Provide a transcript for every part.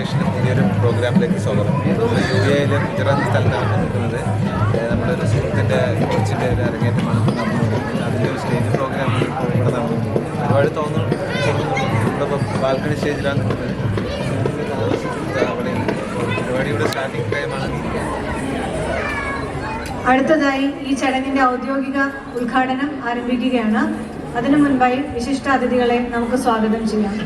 ടെലിവിഷൻ്റെ പുതിയൊരു പ്രോഗ്രാമിലേക്ക് സ്വാഗതം. UAE ഗുജറാത്ത് സ്ഥലത്താണ് നിൽക്കുന്നത്. നമ്മുടെ ഒരു സുഹൃത്തിൻ്റെ കോച്ചിൻ്റെ ഒരു അരങ്ങേറ്റമാണ് നടന്നുകൊണ്ടിരിക്കുന്നത്. അതിൻ്റെ ഒരു സ്റ്റേജ് പ്രോഗ്രാം ഇവിടെ നടന്നു. ഒരുപാട് തോന്നുന്നു. നമ്മളിപ്പോൾ ബാൽക്കണി സ്റ്റേജിലാണ് നിൽക്കുന്നത്. അവിടെ പരിപാടിയുടെ സ്റ്റാർട്ടിംഗ് ടൈമാണ്. അടുത്തതായി ഈ ചടങ്ങിന്റെ ഔദ്യോഗിക ഉദ്ഘാടനം ആരംഭിക്കുകയാണ്. അതിനു മുൻപായി വിശിഷ്ടാതിഥികളെ നമുക്ക് സ്വാഗതം ചെയ്യാം.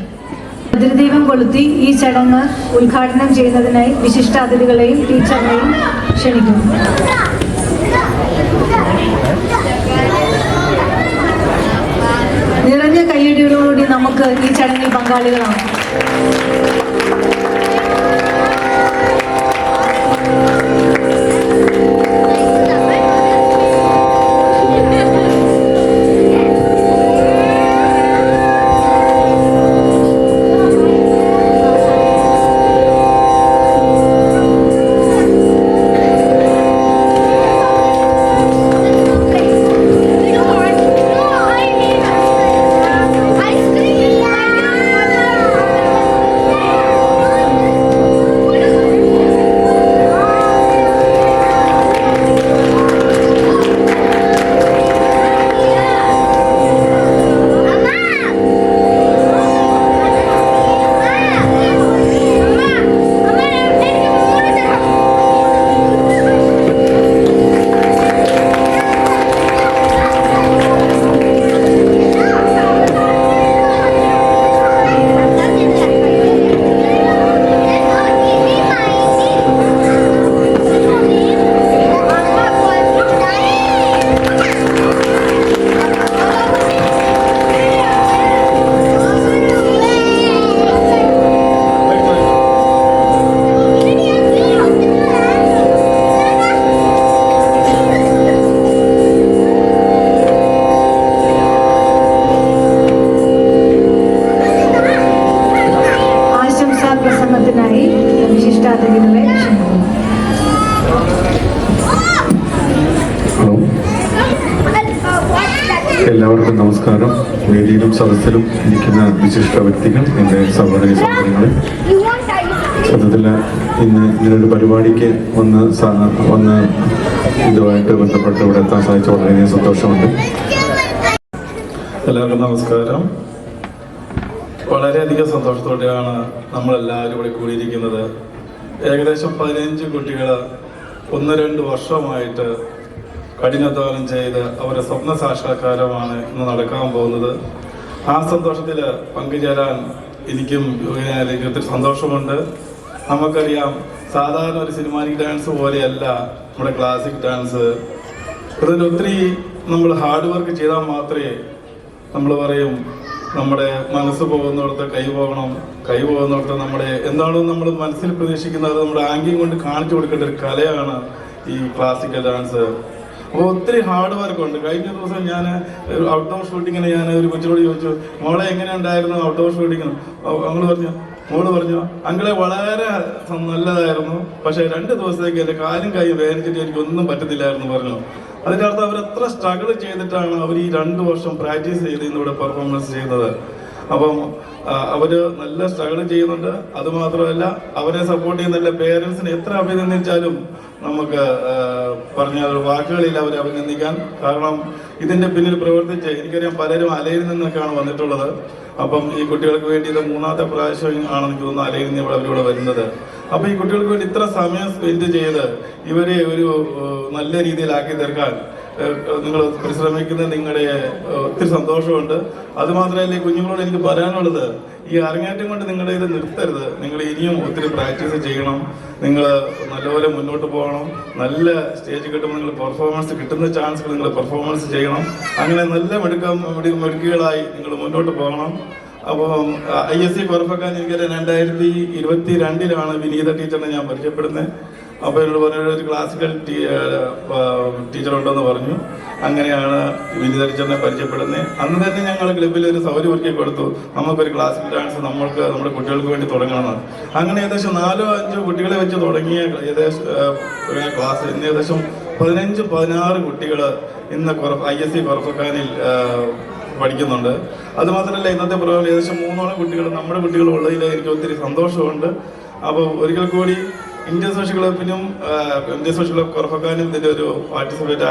ഭദ്രദീപം കൊളുത്തി ഈ ചടങ്ങ് ഉദ്ഘാടനം ചെയ്യുന്നതിനായി വിശിഷ്ടാതിഥികളെയും ടീച്ചറിനെയും ക്ഷണിക്കുന്നു. നിറഞ്ഞ കയ്യടിയോടുകൂടി നമുക്ക് ഈ ചടങ്ങിൽ പങ്കാളികളാണ്. വിശിഷ്ടാതിഥികളെ എല്ലാവർക്കും നമസ്കാരം. വേദിയിലും സദസ്സിലും ഇരിക്കുന്ന വിശിഷ്ട വ്യക്തികൾ, എൻ്റെ സഹോദരി സഹോദരങ്ങളെ, സത്യത്തിൽ ഇന്ന് ഇങ്ങനൊരു പരിപാടിക്ക് വന്ന് ഇതുമായിട്ട് ബന്ധപ്പെട്ട് ഇവിടെ എത്താൻ സാധിച്ച വളരെയധികം സന്തോഷമുണ്ട്. എല്ലാവർക്കും നമസ്കാരം. വളരെയധികം സന്തോഷത്തോടെയാണ് നമ്മളെല്ലാവരും ഇവിടെ കൂടിയിരിക്കുന്നത്. ഏകദേശം 15 കുട്ടികൾ 1-2 വർഷമായിട്ട് കഠിനാധ്വാനം ചെയ്ത് അവരുടെ സ്വപ്ന സാക്ഷാത്കാരമാണ് ഇന്ന് നടക്കാൻ പോകുന്നത്. ആ സന്തോഷത്തിൽ പങ്കുചേരാൻ എനിക്കും ഒത്തിരി സന്തോഷമുണ്ട്. നമുക്കറിയാം, സാധാരണ ഒരു സിനിമാറ്റിക് ഡാൻസ് പോലെയല്ല നമ്മുടെ ക്ലാസിക് ഡാൻസ്. അതിലൊത്തിരി നമ്മൾ ഹാർഡ് വർക്ക് ചെയ്താൽ മാത്രമേ നമ്മൾ പറയും നമ്മുടെ മനസ്സ് പോകുന്നിടത്ത് കൈ പോകണം, കൈ പോകുന്നിടത്ത് നമ്മുടെ എന്താണോ നമ്മൾ മനസ്സിൽ പ്രതീക്ഷിക്കുന്നത് നമ്മുടെ ആംഗ്യം കൊണ്ട് കാണിച്ചു കൊടുക്കേണ്ട ഒരു കലയാണ് ഈ ക്ലാസിക്കൽ ഡാൻസ്. അപ്പോൾ ഒത്തിരി ഹാർഡ് വർക്ക് ഉണ്ട്. കഴിഞ്ഞ ദിവസം ഞാൻ ഔട്ട്ഡോർ ഷൂട്ടിങ്ങിന് ഞാൻ ഒരു കൊച്ചിനോട് ചോദിച്ചു, മോളെ എങ്ങനെ ഉണ്ടായിരുന്നു ഔട്ട്ഡോർ ഷൂട്ടിങ്ങിന്? മോള് പറഞ്ഞു, അങ്കിളെ വളരെ നല്ലതായിരുന്നു, പക്ഷെ 2 ദിവസത്തേക്ക് എൻ്റെ കാലും കൈ വേദനിച്ചിട്ട് എനിക്കൊന്നും പറ്റത്തില്ലായിരുന്നു പറഞ്ഞു. അതിൻ്റെ അർത്ഥം അവരെത്ര സ്ട്രഗിൾ ചെയ്തിട്ടാണ് അവർ ഈ 2 വർഷം പ്രാക്ടീസ് ചെയ്ത് ഇന്നിവിടെ പെർഫോമൻസ് ചെയ്യുന്നത്. അപ്പം അവർ നല്ല സ്ട്രഗിൾ ചെയ്യുന്നുണ്ട്. അതുമാത്രമല്ല, അവരെ സപ്പോർട്ട് ചെയ്യുന്ന പേരൻസിനെ എത്ര അഭിനന്ദിച്ചാലും നമുക്ക് പറഞ്ഞാൽ വാക്കുകളിൽ അവരെ അഭിനന്ദിക്കാൻ. കാരണം ഇതിൻ്റെ പിന്നിൽ പ്രവർത്തിച്ച് എനിക്കറിയാം പലരും അലയിൽ നിന്നൊക്കെയാണ് വന്നിട്ടുള്ളത്. അപ്പം ഈ കുട്ടികൾക്ക് വേണ്ടി ഇത് 3ാമത്തെ പ്രാവശ്യം ആണെന്ന് തോന്നുന്നു അലയിൽ നിന്ന് അവരിവിടെ വരുന്നത്. അപ്പം ഈ കുട്ടികൾക്ക് വേണ്ടി ഇത്ര സമയം സ്പെൻഡ് ചെയ്ത് ഇവരെ ഒരു നല്ല രീതിയിലാക്കി തീർക്കാൻ നിങ്ങൾ പരിശ്രമിക്കുന്നത് നിങ്ങളുടെ ഒത്തിരി സന്തോഷമുണ്ട്. അതുമാത്രമല്ല, ഈ കുഞ്ഞുങ്ങളോട് എനിക്ക് പറയാനുള്ളത്, ഈ അരങ്ങേറ്റം കൊണ്ട് നിങ്ങളുടെ ഇത് നിർത്തരുത്. നിങ്ങൾ ഇനിയും ഒത്തിരി പ്രാക്ടീസ് ചെയ്യണം. നിങ്ങൾ നല്ലപോലെ മുന്നോട്ട് പോകണം. നല്ല സ്റ്റേജ് കിട്ടുമ്പോൾ നിങ്ങൾ പെർഫോമൻസ് കിട്ടുന്ന ചാൻസുകൾ നിങ്ങൾ പെർഫോമൻസ് ചെയ്യണം. അങ്ങനെ നല്ല മെടുക്കുകളായി നിങ്ങൾ മുന്നോട്ട് പോകണം. അപ്പം ISC കുറഫക്കാൻ എനിക്ക് 2022 വിനീത ടീച്ചറിനെ ഞാൻ പരിചയപ്പെടുന്നത്. അപ്പോൾ എന്നോട് പറഞ്ഞ ഒരു ക്ലാസിക്കൽ ടീച്ചറുണ്ടെന്ന് പറഞ്ഞു. അങ്ങനെയാണ് വിനീത ടീച്ചറിനെ പരിചയപ്പെടുന്നത്. അന്ന് തന്നെ ഞങ്ങൾ ക്ലബിൽ ഒരു സൗകര്യം ഒരുക്കി കൊടുത്തു, നമുക്കൊരു ക്ലാസിക്കൽ ഡാൻസ് നമ്മുടെ കുട്ടികൾക്ക് വേണ്ടി തുടങ്ങണമെന്ന്. അങ്ങനെ ഏകദേശം 4-5 കുട്ടികളെ വെച്ച് തുടങ്ങിയ ക്ലാസ് ഇന്ന് ഏകദേശം 15-16 കുട്ടികൾ ഇന്ന് ISC കുറഫക്കാനിൽ പഠിക്കുന്നുണ്ട്. അതുമാത്രമല്ല, ഇന്നത്തെ പ്രോഗ്രാം ഏകദേശം 3ഓളം കുട്ടികൾ നമ്മുടെ കുട്ടികൾ ഉള്ളതിൽ എനിക്ക് ഒത്തിരി സന്തോഷമുണ്ട്. അപ്പോൾ ഒരിക്കൽ കൂടി ഇന്ത്യൻ സോഷ്യൽ ക്ലബിനും ഇന്ത്യൻ സോഷ്യൽ ക്ലബ് കുറഫക്കാനും ഇതിൻ്റെ ഒരു പാർട്ടിസിപ്പേറ്റ്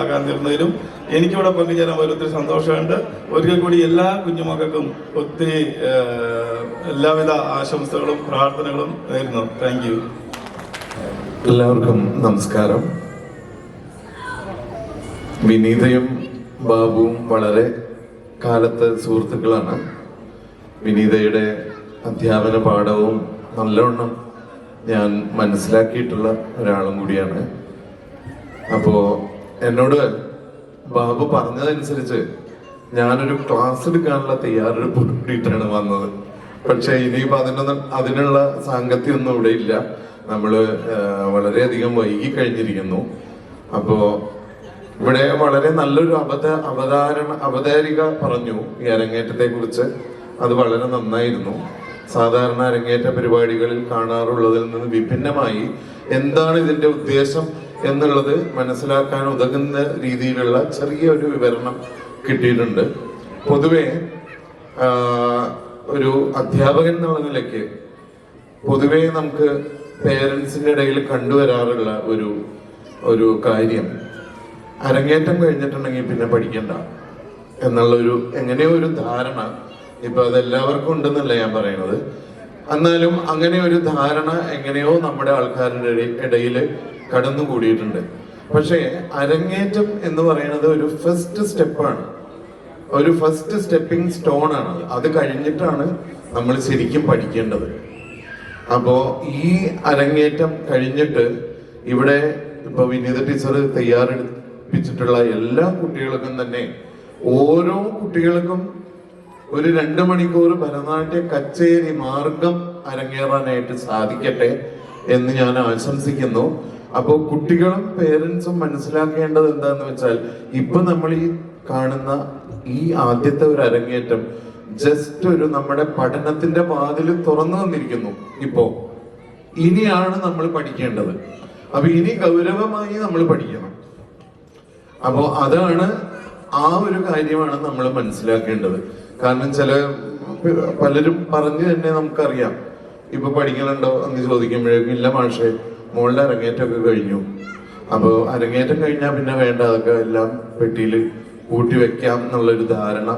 ആകാൻ തീർന്നതിലും എനിക്കിവിടെ പങ്കുചേരാൻ ഒത്തിരി സന്തോഷമുണ്ട്. ഒരിക്കൽ കൂടി എല്ലാ കുഞ്ഞുമക്കൾക്കും ഒത്തിരി എല്ലാവിധ ആശംസകളും പ്രാർത്ഥനകളും നേരുന്നു. Thank you. എല്ലാവർക്കും നമസ്കാരം. വിനീതയും ബാബുവും വളരെ കാലത്ത് സുഹൃത്തുക്കളാണ്. വിനീതയുടെ അധ്യാപന പാഠവും നല്ലവണ്ണം ഞാൻ മനസ്സിലാക്കിയിട്ടുള്ള ഒരാളും കൂടിയാണ്. അപ്പോൾ എന്നോട് ബാബു പറഞ്ഞതനുസരിച്ച് ഞാനൊരു ക്ലാസ് എടുക്കാനുള്ള തയ്യാറെടുപ്പ് കൂടിയിട്ടാണ് വന്നത്. പക്ഷെ ഇനിയിപ്പോൾ അതിനുള്ള സാങ്കത്യമൊന്നും ഇവിടെ ഇല്ല. നമ്മൾ വളരെയധികം വൈകി കഴിഞ്ഞിരിക്കുന്നു. അപ്പോൾ ഇവിടെ വളരെ നല്ലൊരു അവതാരിക പറഞ്ഞു ഈ അരങ്ങേറ്റത്തെ കുറിച്ച്. അത് വളരെ നന്നായിരുന്നു. സാധാരണ അരങ്ങേറ്റ പരിപാടികളിൽ കാണാറുള്ളതിൽ നിന്ന് വിഭിന്നമായി എന്താണ് ഇതിന്റെ ഉദ്ദേശം എന്നുള്ളത് മനസ്സിലാക്കാൻ ഉതകുന്ന രീതിയിലുള്ള ചെറിയൊരു വിവരണം കിട്ടിയിട്ടുണ്ട്. പൊതുവെ ഒരു അധ്യാപകൻ എന്നുള്ള നിലയ്ക്ക് പൊതുവെ നമുക്ക് പേരൻസിന്റെ ഇടയിൽ കണ്ടുവരാറുള്ള ഒരു കാര്യം, അരങ്ങേറ്റം കഴിഞ്ഞിട്ടുണ്ടെങ്കിൽ പിന്നെ പഠിക്കണ്ട എന്നുള്ളൊരു എങ്ങനെയോ ഒരു ധാരണ. ഇപ്പൊ അതെല്ലാവർക്കും ഉണ്ടെന്നല്ല ഞാൻ പറയുന്നത്, എന്നാലും അങ്ങനെ ഒരു ധാരണ എങ്ങനെയോ നമ്മുടെ ആൾക്കാരുടെ ഇടയിൽ കടന്നുകൂടിയിട്ടുണ്ട്. പക്ഷേ അരങ്ങേറ്റം എന്ന് പറയുന്നത് ഒരു ഫസ്റ്റ് സ്റ്റെപ്പാണ്, ഒരു ഫസ്റ്റ് സ്റ്റെപ്പിംഗ് സ്റ്റോൺ ആണ്. അത് കഴിഞ്ഞിട്ടാണ് നമ്മൾ ശരിക്കും പഠിക്കേണ്ടത്. അപ്പോ ഈ അരങ്ങേറ്റം കഴിഞ്ഞിട്ട് ഇവിടെ ഇപ്പൊ വിനീത ടീച്ചർ തയ്യാറെടുപ്പിച്ചിട്ടുള്ള എല്ലാ കുട്ടികൾക്കും തന്നെ ഓരോ കുട്ടികൾക്കും ഒരു 2 മണിക്കൂർ ഭരതനാട്യ കച്ചേരി മാർഗം അരങ്ങേറാനായിട്ട് സാധിക്കട്ടെ എന്ന് ഞാൻ ആശംസിക്കുന്നു. അപ്പോൾ കുട്ടികളും പേരൻസും മനസ്സിലാക്കേണ്ടത് എന്താന്ന് വെച്ചാൽ ഇപ്പൊ നമ്മൾ ഈ കാണുന്ന ഈ ആദ്യത്തെ ഒരു അരങ്ങേറ്റം ജസ്റ്റ് ഒരു നമ്മുടെ പഠനത്തിന്റെ വാതിൽ തുറന്നു വന്നിരിക്കുന്നു. ഇപ്പോ ഇനിയാണ് നമ്മൾ പഠിക്കേണ്ടത്. അപ്പൊ ഇനി ഗൗരവമായി നമ്മൾ പഠിക്കണം. അപ്പോ അതാണ് ആ ഒരു കാര്യമാണ് നമ്മൾ മനസ്സിലാക്കേണ്ടത്. കാരണം പലരും പറഞ്ഞു തന്നെ നമുക്കറിയാം. ഇപ്പൊ പഠിക്കലുണ്ടോ എന്ന് ചോദിക്കുമ്പോഴേക്കും ഇല്ല മാഷെ, മോളുടെ അരങ്ങേറ്റമൊക്കെ കഴിഞ്ഞു. അപ്പോൾ അരങ്ങേറ്റം കഴിഞ്ഞാൽ പിന്നെ വേണ്ട, അതൊക്കെ എല്ലാം പെട്ടിയിൽ കൂട്ടി വെക്കാം എന്നുള്ളൊരു ധാരണ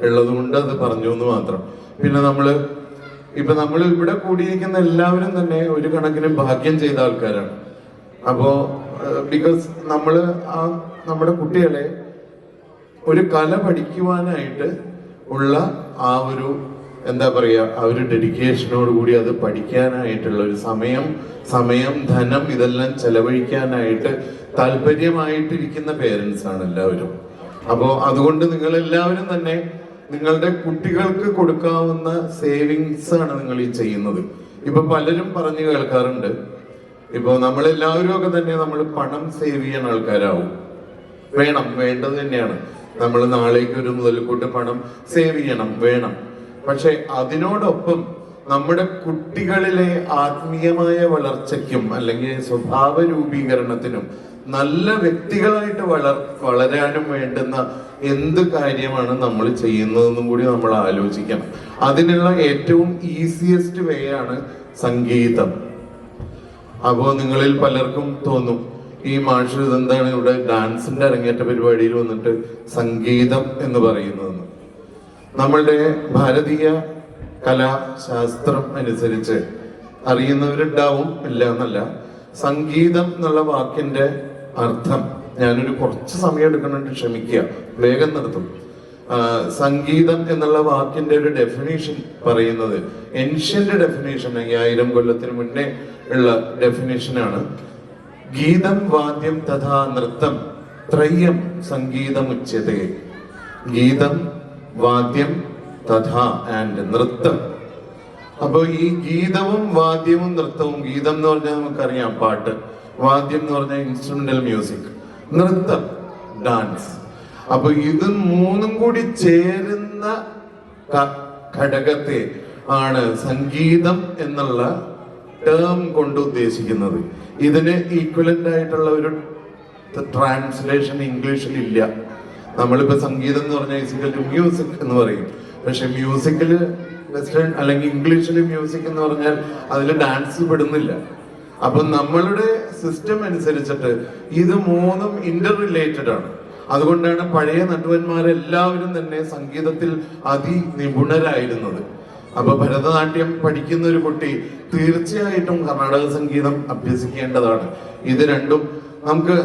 ഉള്ളത് കൊണ്ട് അത് പറഞ്ഞു എന്ന് മാത്രം. പിന്നെ നമ്മൾ ഇവിടെ കൂടിയിരിക്കുന്ന എല്ലാവരും തന്നെ ഒരു കണക്കിന് ഭാഗ്യം ചെയ്ത ആൾക്കാരാണ്. അപ്പോ ബിക്കോസ് നമ്മുടെ കുട്ടികളെ ഒരു കല പഠിക്കുവാനായിട്ട് ഉള്ള ആ ഒരു എന്താ പറയാ, ആ ഒരു ഡെഡിക്കേഷനോട് കൂടി അത് പഠിക്കാനായിട്ടുള്ള ഒരു സമയം ധനം ഇതെല്ലാം ചെലവഴിക്കാനായിട്ട് താല്പര്യമായിട്ടിരിക്കുന്ന പേരൻസ് ആണ് എല്ലാവരും. അപ്പോ അതുകൊണ്ട് നിങ്ങൾ എല്ലാവരും തന്നെ നിങ്ങളുടെ കുട്ടികൾക്ക് കൊടുക്കാവുന്ന സേവിങ്സ് ആണ് നിങ്ങൾ ഈ ചെയ്യുന്നത്. ഇപ്പൊ പലരും പറഞ്ഞു കേൾക്കാറുണ്ട്, ഇപ്പൊ നമ്മളെല്ലാവരും ഒക്കെ തന്നെ നമ്മൾ പണം സേവ് ചെയ്യാൻ ആൾക്കാരാവും. വേണ്ടത് തന്നെയാണ്. നമ്മൾ നാളേക്ക് ഒരു മുതൽക്കൂട്ട് പണം സേവ് ചെയ്യണം, വേണം. പക്ഷെ അതിനോടൊപ്പം നമ്മുടെ കുട്ടികളിലെ ആത്മീയമായ വളർച്ചയ്ക്കും അല്ലെങ്കിൽ സ്വഭാവ രൂപീകരണത്തിനും നല്ല വ്യക്തികളായിട്ട് വളരാനും വേണ്ടുന്ന എന്ത് കാര്യമാണ് നമ്മൾ ചെയ്യുന്നതെന്നും കൂടി നമ്മൾ ആലോചിക്കണം. അതിനുള്ള ഏറ്റവും ഈസിയസ്റ്റ് വേ ആണ് സംഗീതം. അപ്പോ നിങ്ങളിൽ പലർക്കും തോന്നും, ഈ മാഷ് ഇതെന്താണ് ഇവിടെ ഡാൻസിന്റെ അരങ്ങേറ്റ പരിപാടിയിൽ വന്നിട്ട് സംഗീതം എന്ന് പറയുന്നതെന്ന്. നമ്മളുടെ ഭാരതീയ കലാശാസ്ത്രം അനുസരിച്ച് അറിയുന്നവരുണ്ടാവും, ഇല്ല എന്നല്ല. സംഗീതം എന്നുള്ള വാക്കിന്റെ അർത്ഥം ഞാനൊരു കുറച്ച് സമയം എടുക്കുന്നുണ്ട്, ക്ഷമിക്കുക, വേഗം നിർത്തും. സംഗീതം എന്നുള്ള വാക്കിന്റെ ഒരു ഡെഫിനേഷൻ പറയുന്നത് ഏൻഷ്യന്റ് ഡെഫിനേഷൻ, 5000 കൊല്ലത്തിന് മുന്നേ ഉള്ള ഡെഫിനേഷനാണ്. ഗീതം വാദ്യം തഥാ നൃത്തം ത്രയം സംഗീതം ഉച്യതേ. ഗീതം, വാദ്യം, തഥാ ആൻഡ് നൃത്തം. അപ്പൊ ഈ ഗീതവും വാദ്യവും നൃത്തവും, ഗീതം എന്ന് പറഞ്ഞാൽ നമുക്കറിയാം പാട്ട്, വാദ്യം എന്ന് പറഞ്ഞാൽ ഇൻസ്ട്രുമെന്റൽ മ്യൂസിക്, നൃത്തം ഡാൻസ്. അപ്പൊ ഇത് മൂന്നും കൂടി ചേരുന്ന ഘടകത്തെ ആണ് സംഗീതം എന്നുള്ള ടേം കൊണ്ട് ഉദ്ദേശിക്കുന്നത്. ഇതിന് ഈക്വലന്റ് ആയിട്ടുള്ള ഒരു ട്രാൻസ്ലേഷൻ ഇംഗ്ലീഷിൽ ഇല്ല. നമ്മളിപ്പോ സംഗീതം എന്ന് പറഞ്ഞാൽ മ്യൂസിക് എന്ന് പറയും. പക്ഷെ മ്യൂസിക്കില് വെസ്റ്റേൺ അല്ലെങ്കിൽ ഇംഗ്ലീഷിൽ മ്യൂസിക് എന്ന് പറഞ്ഞാൽ അതിൽ ഡാൻസ് പെടുന്നില്ല. അപ്പൊ നമ്മളുടെ സിസ്റ്റം അനുസരിച്ചിട്ട് ഇത് മൂന്നും ഇന്റർ റിലേറ്റഡ് ആണ്. അതുകൊണ്ടാണ് പഴയ നടുവന്മാരെല്ലാവരും തന്നെ സംഗീതത്തിൽ അതിനിപുണരായിരുന്നത്. അപ്പൊ ഭരതനാട്യം പഠിക്കുന്ന ഒരു കുട്ടി തീർച്ചയായിട്ടും കർണാടക സംഗീതം അഭ്യസിക്കേണ്ടതാണ്. ഇത് രണ്ടും നമുക്ക്